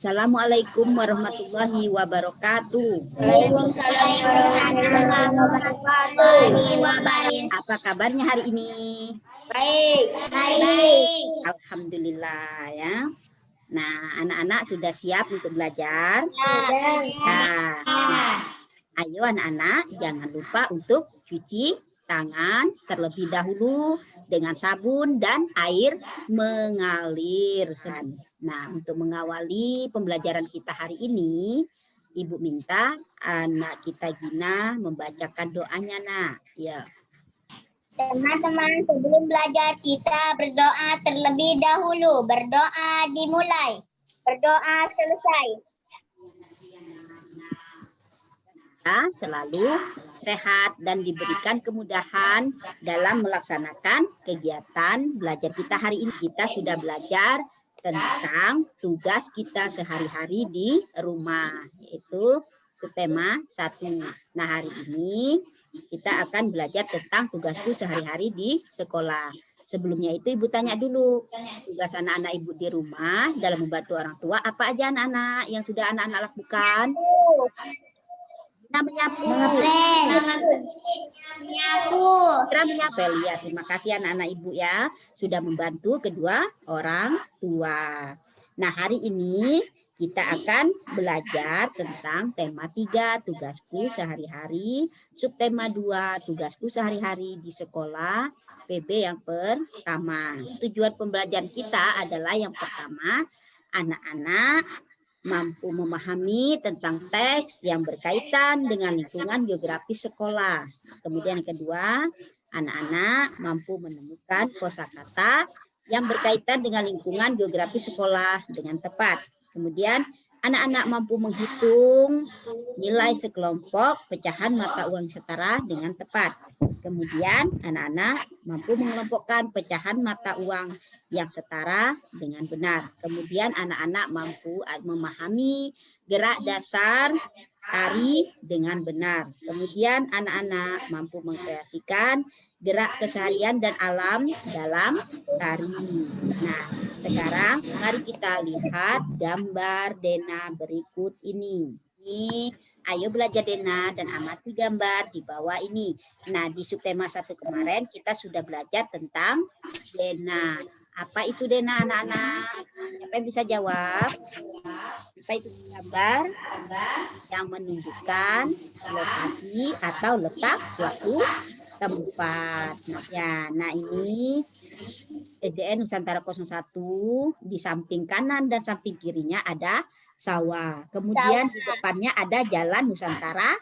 Assalamualaikum warahmatullahi wabarakatuh. Waalaikumsalam warahmatullahi wabarakatuh. Apa kabarnya hari ini? Baik. Baik. Alhamdulillah ya. Nah, anak-anak sudah siap untuk belajar? Ya. Nah, ayo anak-anak jangan lupa untuk cuci tangan terlebih dahulu dengan sabun dan air mengalir. Nah, untuk mengawali pembelajaran kita hari ini, Ibu minta anak kita Gina membacakan doanya, nak. Ya. Teman-teman, sebelum belajar kita berdoa terlebih dahulu. Berdoa dimulai. Berdoa selesai. Selalu sehat dan diberikan kemudahan dalam melaksanakan kegiatan belajar kita hari ini. Kita sudah belajar tentang tugas kita sehari-hari di rumah, yaitu tema 1. Nah, hari ini kita akan belajar tentang tugasku sehari-hari di sekolah. Sebelumnya itu Ibu tanya dulu, tugas anak-anak Ibu di rumah dalam membantu orang tua apa aja anak-anak yang sudah anak-anak lakukan? Menyapu. Menyapel ya. Terima kasih anak-anak Ibu ya sudah membantu kedua orang tua. Nah, hari ini kita akan belajar tentang tema 3, tugasku sehari-hari, subtema 2, tugasku sehari-hari di sekolah, PB yang pertama. Tujuan pembelajaran kita adalah yang pertama, anak-anak mampu memahami tentang teks yang berkaitan dengan lingkungan geografis sekolah. Kemudian yang kedua, anak-anak mampu menemukan kosakata yang berkaitan dengan lingkungan geografis sekolah dengan tepat. Kemudian anak-anak mampu menghitung nilai sekelompok pecahan mata uang setara dengan tepat. Kemudian anak-anak mampu mengelompokkan pecahan mata uang yang setara dengan benar. Kemudian anak-anak mampu memahami gerak dasar tari dengan benar. Kemudian anak-anak mampu mengkreasikan gerak keseharian dan alam dalam tari. Nah, sekarang mari kita lihat gambar Dena berikut ini. Ayo belajar Dena dan amati gambar di bawah ini. Nah, di subtema 1 kemarin kita sudah belajar tentang Dena. Apa itu Dena anak-anak? Siapa yang bisa jawab? Apa itu gambar yang menunjukkan lokasi atau letak suatu tempat. Nah, ini SDN Nusantara 01, di samping kanan dan samping kirinya ada sawah. Kemudian di depannya ada Jalan Nusantara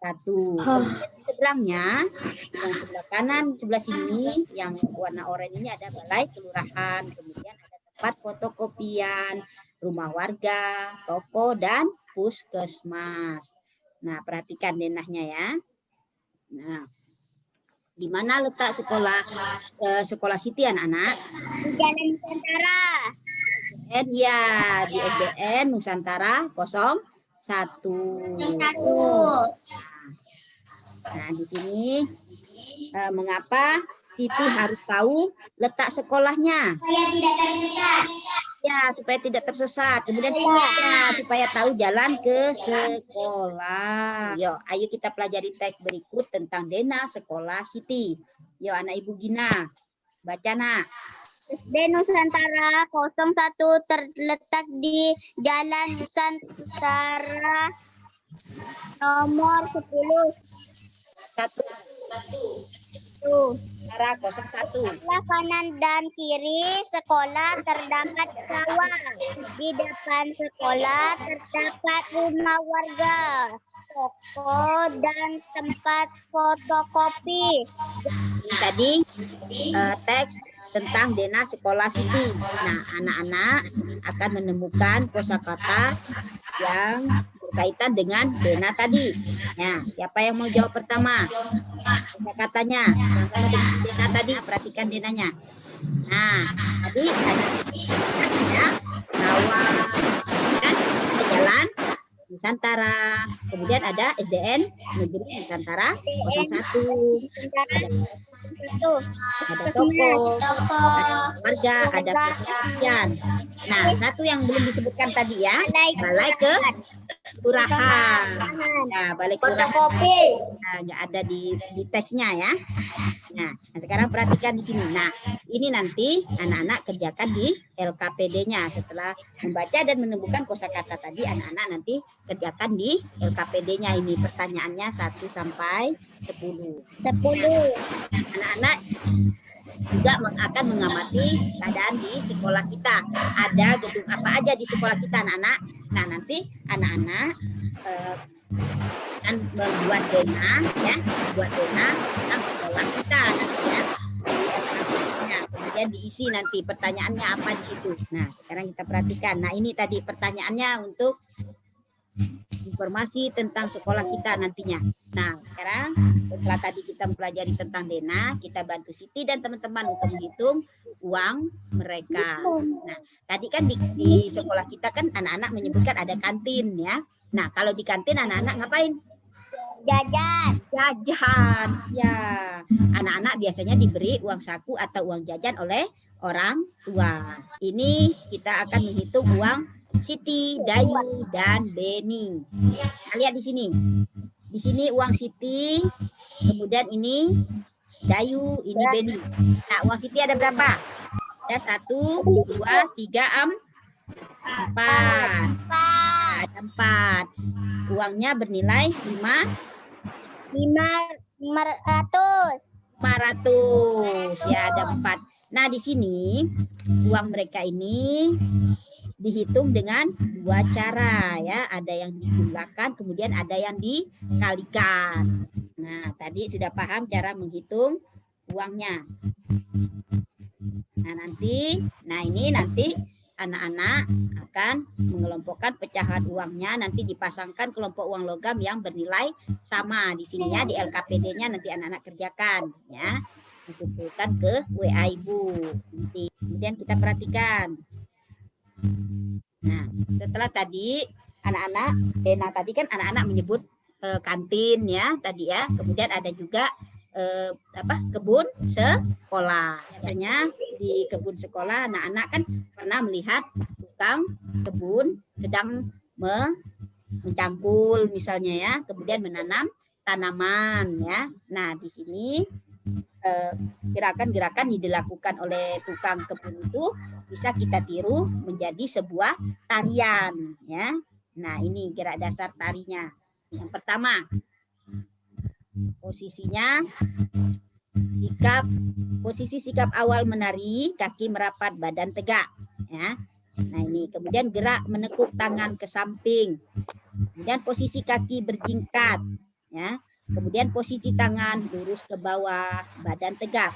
1. Kemudian di seberangnya, yang sebelah kanan, sebelah sini, yang warna oranye ini ada balai kelurahan. Kemudian ada tempat fotokopian, rumah warga, toko, dan puskesmas. Nah, perhatikan denahnya ya. Nah, di mana letak sekolah Siti anak-anak? Di Jalan Nusantara. Ya, di SDN Nusantara 01. Nah, di sini mengapa Siti harus tahu letak sekolahnya? Supaya tidak tersesat. Ya, supaya tidak tersesat. Kemudian supaya tahu jalan ke sekolah. Yuk, ayo kita pelajari teks berikut tentang Dena sekolah Siti. Yuk, anak Ibu Gina. Baca, nak. SD Nusantara 01 terletak di Jalan Nusantara nomor 10. 1. Nusantara 01. Sebelah kanan dan kiri sekolah terdapat sawah. Di depan sekolah terdapat rumah warga, toko, dan tempat fotokopi. Ini tadi teks tentang Dena sekolah Siti. Nah, anak-anak akan menemukan kosakata yang berkaitan dengan Dena tadi. Nah, siapa yang mau jawab pertama? Kosakatanya yang sama dengan Dena tadi. Perhatikan Denanya. Nah, tadi ada sawah, kan ada jalan Nusantara, kemudian ada SDN Negeri Nusantara 01. ada toko, ada warga, ada kepolisian. Nah, satu yang belum disebutkan tadi ya, balai kelurahan. Nah, balai kelurahan nggak ada di teksnya ya. Nah, sekarang perhatikan di sini. Nah, ini nanti anak-anak kerjakan di LKPD-nya. Setelah membaca dan menemukan kosakata tadi, anak-anak nanti kerjakan di LKPD-nya. Ini pertanyaannya 1 sampai 10. Anak-anak juga akan mengamati keadaan di sekolah kita. Ada gedung apa aja di sekolah kita, anak-anak. Nah, nanti anak-anak akan membuat dena ya, membuat dena tentang sekolah kita nanti ya. Kemudian diisi nanti pertanyaannya apa di situ. Nah, sekarang kita perhatikan. Nah, ini tadi pertanyaannya untuk informasi tentang sekolah kita nantinya. Nah, sekarang setelah tadi kita mempelajari tentang dena, kita bantu Siti dan teman-teman untuk menghitung uang mereka. Nah, tadi kan di sekolah kita kan anak-anak menyebutkan ada kantin ya. Nah, kalau di kantin anak-anak ngapain? Jajan. Ya, anak-anak biasanya diberi uang saku atau uang jajan oleh orang tua. Ini kita akan menghitung uang Siti, Dayu, dan Beni. Nah, lihat di sini. Di sini uang Siti, kemudian ini Dayu, ini Beni. Nah, uang Siti ada berapa? Ada 1, 2, 3, 4. Ada 4. Uangnya bernilai 500. Ya, ada 4. Nah, di sini uang mereka ini dihitung dengan 2 cara ya, ada yang dijumlahkan kemudian ada yang dikalikan. Nah, tadi sudah paham cara menghitung uangnya. Nah, ini nanti anak-anak akan mengelompokkan pecahan uangnya, nanti dipasangkan kelompok uang logam yang bernilai sama di sini ya, di LKPD-nya nanti anak-anak kerjakan ya, dikumpulkan ke WA Ibu. Nanti kemudian kita perhatikan. Nah, setelah tadi anak-anak tadi kan anak-anak menyebut kantin ya tadi ya. Kemudian ada juga kebun sekolah. Biasanya di kebun sekolah anak-anak kan pernah melihat tukang kebun sedang mencangkul misalnya ya, kemudian menanam tanaman ya. Nah, di sini gerakan-gerakan yang dilakukan oleh tukang kebun itu bisa kita tiru menjadi sebuah tarian ya. Nah, ini gerak dasar tarinya. Yang pertama, posisi sikap awal menari, kaki merapat, badan tegak ya. Nah, ini kemudian gerak menekuk tangan ke samping. Kemudian posisi kaki berjingkat ya. Kemudian posisi tangan lurus ke bawah, badan tegak.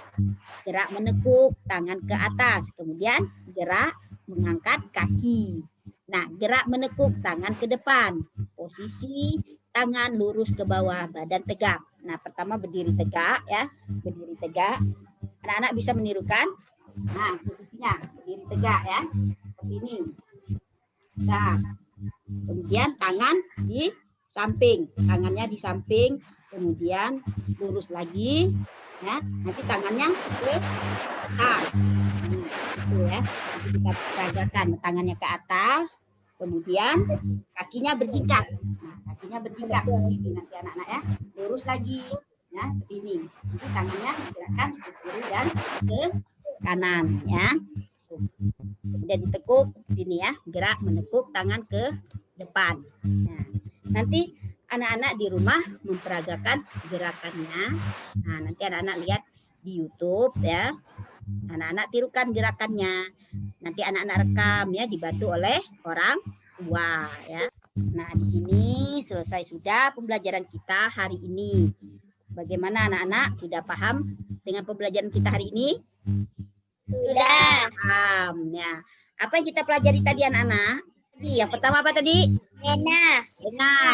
Gerak menekuk tangan ke atas. Kemudian gerak mengangkat kaki. Nah, gerak menekuk tangan ke depan. Posisi tangan lurus ke bawah, badan tegak. Nah, pertama berdiri tegak ya. Berdiri tegak. Anak-anak bisa menirukan. Nah, posisinya berdiri tegak ya. Seperti ini. Nah, kemudian tangan di samping. Tangannya di samping. Kemudian lurus lagi ya, nanti tangannya ke atas itu ya, nanti kita peragakan tangannya ke atas, kemudian kakinya berjingkat. Nah, kakinya berjingkat ini nanti anak-anak ya, lurus lagi ya, ini nanti tangannya digerakkan ke kiri dan ke kanan ya. Kemudian ditekuk ini ya, gerak menekuk tangan ke depan. Nah, nanti anak-anak di rumah memperagakan gerakannya. Nah, nanti anak-anak lihat di YouTube ya. Anak-anak tirukan gerakannya. Nanti anak-anak rekam ya, dibantu oleh orang tua ya. Nah, di sini selesai sudah pembelajaran kita hari ini. Bagaimana anak-anak? Sudah paham dengan pembelajaran kita hari ini? Sudah. Paham ya. Apa yang kita pelajari tadi anak-anak? Yang pertama apa tadi? Dena.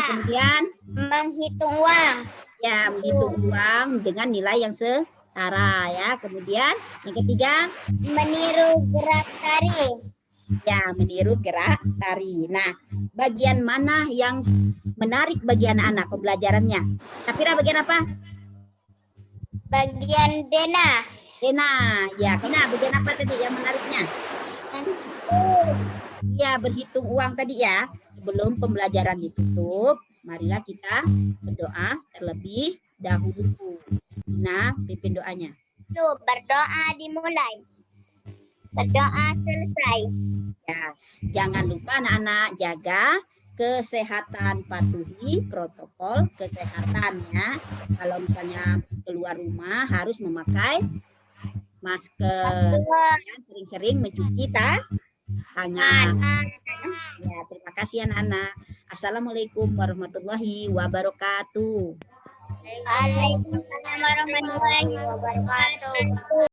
Kemudian menghitung uang. Ya, menghitung uang dengan nilai yang setara ya. Kemudian yang ketiga, meniru gerak tari. Ya, meniru gerak tari. Nah, bagian mana yang menarik bagi anak-anak pembelajarannya? Tapira bagian apa? Bagian Dena. Dena, ya, Kena, bagian apa tadi yang menariknya? Ya, berhitung uang tadi ya. Sebelum pembelajaran ditutup, marilah kita berdoa terlebih dahulu. Nah, pimpin doanya. Tuh, berdoa dimulai. Berdoa selesai. Ya, jangan lupa anak-anak jaga kesehatan, patuhi protokol kesehatan ya. Kalau misalnya keluar rumah harus memakai masker. Dan sering-sering mencuci tangan. Ya, terima kasih anak-anak. Assalamualaikum warahmatullahi wabarakatuh. Waalaikumsalam warahmatullahi wabarakatuh.